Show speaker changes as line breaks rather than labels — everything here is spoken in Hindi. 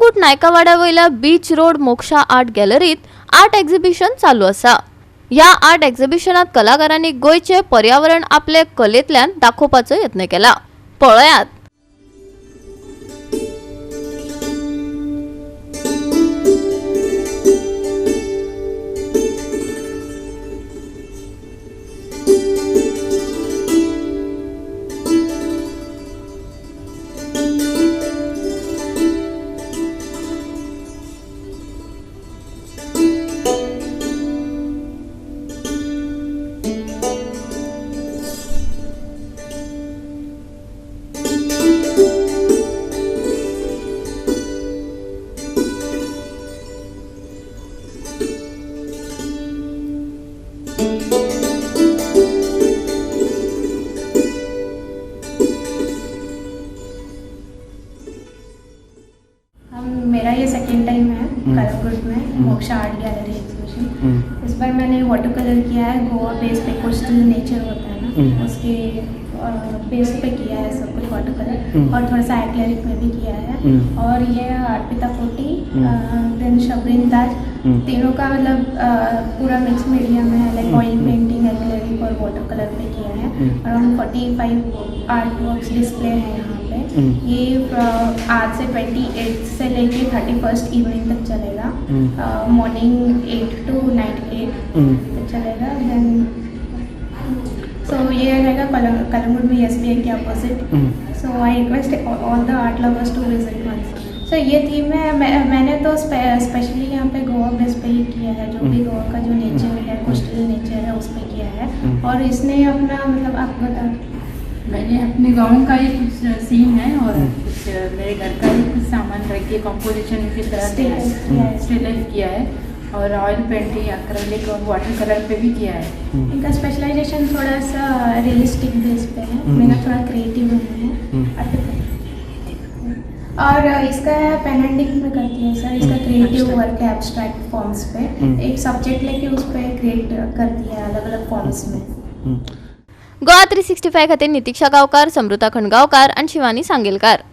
कलंगूट नायकावाड्या वयल्या बीच रोड मोक्षा आर्ट गॅलरीत आर्ट एक्झिबिशन चालू आसा। या आर्ट एक्झिबिशनात कलाकारांनी गोयचे पर्यावरण आपले कलेंतल्यान दाखोवपाचो यत्न केला। पळयात।
मेरा ये सेकेंड टाइम है कलंगूट में मोक्षा आर्ट गैलरी एग्जीबिशन। इस बार मैंने वाटर कलर किया है, गोवा बेस पे कोस्टल नेचर होता है ना, उसके बेस पे किया है सब कुछ वाटर कलर, और थोड़ा सा एक्रेलिक में भी किया है। और ये अर्पिता कोटी देन शबरीन ताज, तीनों का मतलब पूरा मिक्स मीडियम है, लाइक ऑयल पेंटिंग, एक्रेलिक और वाटर कलर पे किया है। अराउंड 45 आर्ट वर्क्स डिस्प्ले है यहाँ पे। ये आज से 28 से लेके 31 इवनिंग तक चलेगा। मॉर्निंग 8 to नाइट 8 तक चलेगा। देन सो ये रहेगा कलंगूट में SBI के opposite. So I request all the art lovers to visit once. So ये थीम है, मैंने तो स्पेशली यहाँ पे गोवा बेस पे ही किया है, जो भी गोवा का जो नेचर है, कोस्टल नेचर है, उस पर किया है। और इसने अपना मतलब आप बता,
मैंने अपने गांव का ही कुछ सीन है और कुछ मेरे घर का ही कुछ सामान रख के कंपोजिशन की तरह स्टिल लाइफ किया है, और ऑयल पेंटिंग, एक्रेलिक और वाटर कलर पे भी किया है।
इनका स्पेशलाइजेशन थोड़ा सा रियलिस्टिक बेस पे है, मेरा थोड़ा क्रिएटिव है। और इसका पेन एंड इंक में करती है सर, इसका क्रिएटिव वर्क है एब्स्ट्रैक्ट फॉर्म्स पे, एक सब्जेक्ट लेके उस पर क्रिएट करती है अलग अलग फॉर्म्स में।
गोवा 365 खातीर नितीक्षा गांवकार, समृता खणगांवकार आणि शिवानी सांगेलकार।